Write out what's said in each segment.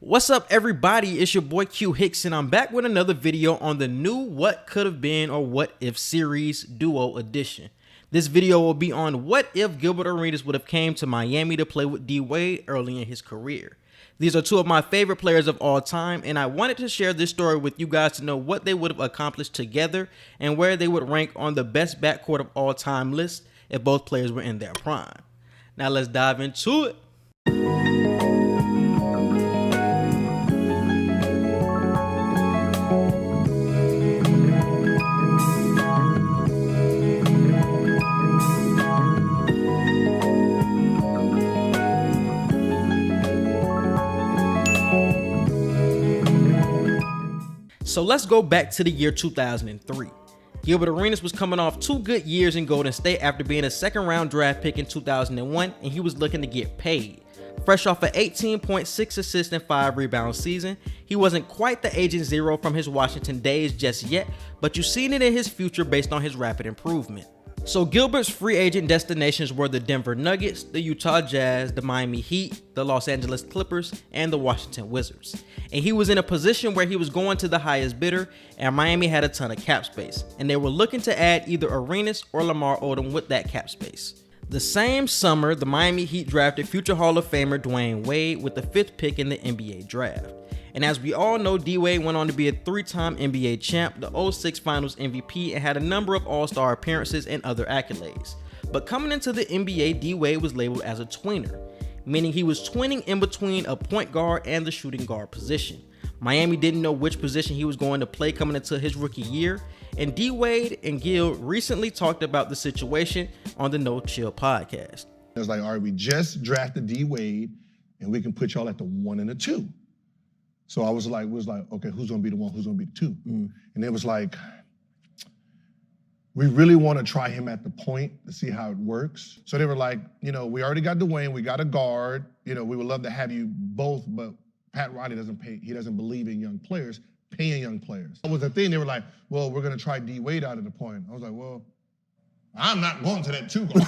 What's up, everybody? It's your boy Q Hicks, and I'm back with another video on the new What Could Have Been or What If series Duo Edition. This video will be on what if Gilbert Arenas would have came to Miami to play with DWade early in his career. These are two of my favorite players of all time, and I wanted to share this story with you guys to know what they would have accomplished together and where they would rank on the best backcourt of all time list if both players were in their prime. Now let's dive into it. So let's go back to the year 2003. Gilbert Arenas was coming off 2 good years in Golden State after being a second-round draft pick in 2001, and he was looking to get paid. Fresh off an 18.6 assists and 5 rebound season, he wasn't quite the agent zero from his Washington days just yet, but you've seen it in his future based on his rapid improvement. So Gilbert's free agent destinations were the Denver Nuggets, the Utah Jazz, the Miami Heat, the Los Angeles Clippers, and the Washington Wizards. And he was in a position where he was going to the highest bidder, and Miami had a ton of cap space, and they were looking to add either Arenas or Lamar Odom with that cap space. The same summer, the Miami Heat drafted future Hall of Famer Dwyane with the 5th pick in the NBA draft. And as we all know, DWade went on to be a 3-time NBA champ, the 06 Finals MVP, and had a number of All-Star appearances and other accolades. But coming into the NBA, DWade was labeled as a tweener, meaning he was twinning in between a point guard and the shooting guard position. Miami didn't know which position he was going to play coming into his rookie year, and DWade and Gil recently talked about the situation on the No Chill podcast. It was like, all right, we just drafted DWade, and we can put y'all at the 1 and the 2. So I was like, okay, who's gonna be the 1, who's gonna be the 2? And it was like, we really wanna try him at the point to see how it works. So they were like, we already got Dwyane, we got a guard, we would love to have you both, but Pat Riley doesn't believe in young players, paying young players. That was the thing, they were like, well, we're gonna try DWade out at the point. I was like, well, I'm not going to that 2 guard.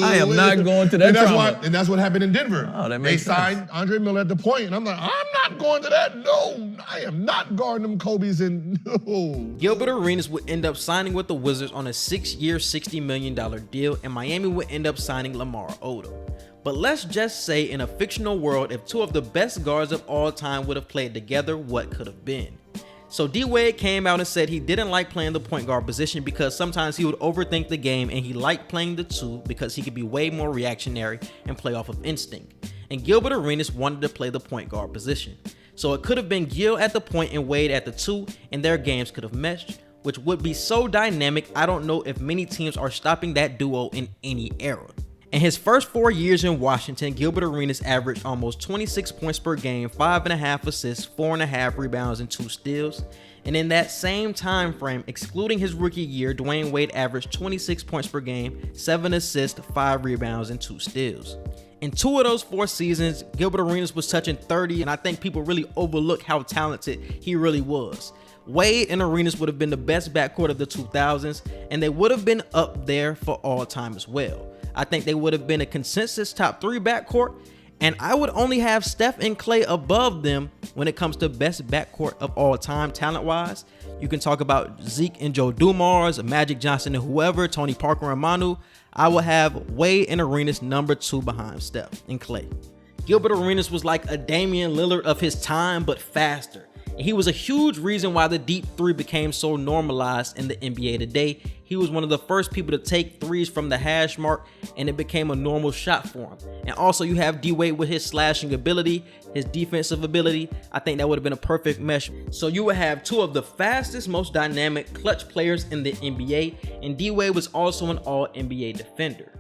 I am not going to that. And that's what happened in Denver. Oh, that makes sense. They signed Andre Miller at the point, and I'm like, I'm not going to that. No, I am not guarding them Kobe's. And no. Gilbert Arenas would end up signing with the Wizards on a 6-year, $60 million deal, and Miami would end up signing Lamar Odom. But let's just say, in a fictional world, if 2 of the best guards of all time would have played together, what could have been? So DWade came out and said he didn't like playing the point guard position because sometimes he would overthink the game, and he liked playing the 2 because he could be way more reactionary and play off of instinct. And Gilbert Arenas wanted to play the point guard position. So it could have been Gil at the point and Wade at the 2, and their games could have meshed, which would be so dynamic. I don't know if many teams are stopping that duo in any era. In his first 4 years in Washington, Gilbert Arenas averaged almost 26 points per game, 5.5 assists, 4.5 rebounds, and 2 steals. And in that same time frame, excluding his rookie year, Dwyane averaged 26 points per game, 7 assists, 5 rebounds, and 2 steals. In 2 of those 4 seasons, Gilbert Arenas was touching 30, and I think people really overlook how talented he really was. Wade and Arenas would have been the best backcourt of the 2000s, and they would have been up there for all time as well. I think they would have been a consensus top 3 backcourt, and I would only have Steph and Clay above them when it comes to best backcourt of all time talent-wise. You can talk about Zeke and Joe Dumars, Magic Johnson and whoever, Tony Parker and Manu. I will have Wade and Arenas number 2 behind Steph and Clay. Gilbert Arenas was like a Damian Lillard of his time, but faster. And he was a huge reason why the deep 3 became so normalized in the NBA today. He was one of the first people to take 3s from the hash mark, and it became a normal shot for him. And also you have DWade with his slashing ability, his defensive ability. I think that would have been a perfect mesh. So you would have 2 of the fastest, most dynamic clutch players in the NBA, and DWade was also an all-NBA defender.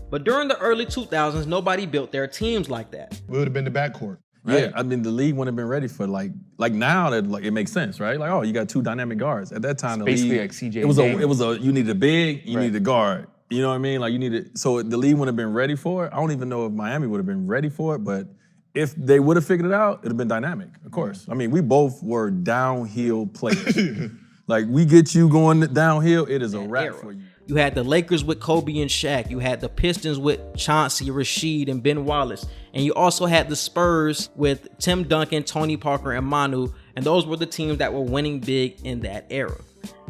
But during the early 2000s, nobody built their teams like that. We would have been the backcourt. Right? Yeah, I mean, the league wouldn't have been ready for like now that it makes sense, right? Like, oh, you got 2 dynamic guards. At that time, the basically league, like CJ. It was a you needed a big, you needed a guard. You know what I mean? Like you needed, so the league wouldn't have been ready for it. I don't even know if Miami would have been ready for it, but if they would have figured it out, it'd have been dynamic, of course. I mean, we both were downhill players. Like we get you going downhill, it is a wrap for you. You had the Lakers with Kobe and Shaq. You had the Pistons with Chauncey, Rasheed, and Ben Wallace. And you also had the Spurs with Tim Duncan, Tony Parker, and Manu. And those were the teams that were winning big in that era.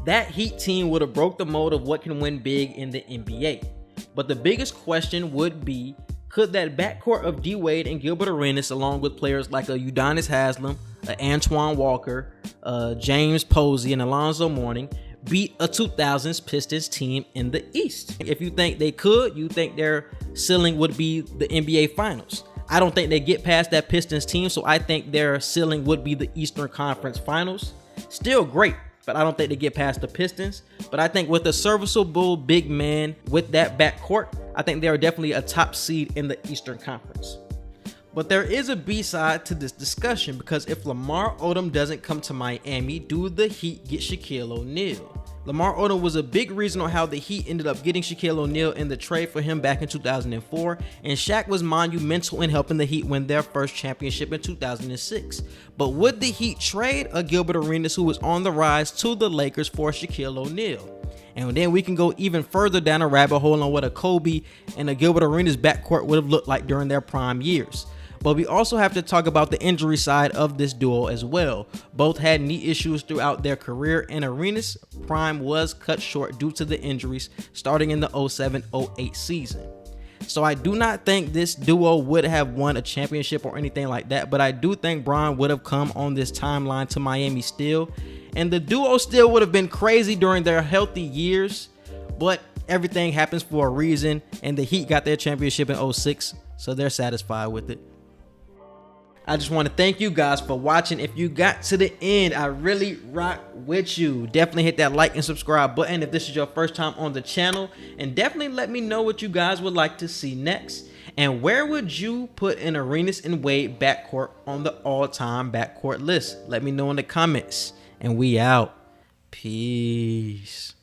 That Heat team would have broke the mold of what can win big in the NBA. But the biggest question would be, could that backcourt of DWade and Gilbert Arenas, along with players like a Udonis Haslem, Antoine Walker, James Posey, and Alonzo Mourning, beat a 2000s Pistons team in the East? If you think they could, you think their ceiling would be the NBA Finals. I don't think they get past that Pistons team, so I think their ceiling would be the Eastern Conference Finals. Still great, but I don't think they get past the Pistons. But I think with a serviceable big man with that backcourt, I think they are definitely a top seed in the Eastern Conference. But there is a B-side to this discussion, because if Lamar Odom doesn't come to Miami, do the Heat get Shaquille O'Neal? Lamar Odom was a big reason on how the Heat ended up getting Shaquille O'Neal in the trade for him back in 2004, and Shaq was monumental in helping the Heat win their first championship in 2006. But would the Heat trade a Gilbert Arenas who was on the rise to the Lakers for Shaquille O'Neal? And then we can go even further down a rabbit hole on what a Kobe and a Gilbert Arenas backcourt would have looked like during their prime years. But we also have to talk about the injury side of this duo as well. Both had knee issues throughout their career, and Arenas' prime was cut short due to the injuries starting in the 07-08 season. So I do not think this duo would have won a championship or anything like that, but I do think Bron would have come on this timeline to Miami still. And the duo still would have been crazy during their healthy years, but everything happens for a reason, and the Heat got their championship in 06, so they're satisfied with it. I just want to thank you guys for watching. If you got to the end, I really rock with you. Definitely hit that like and subscribe button if this is your first time on the channel, and definitely let me know what you guys would like to see next. And where would you put an Arenas and Wade backcourt on the all-time backcourt list? Let me know in the comments. And we out. Peace.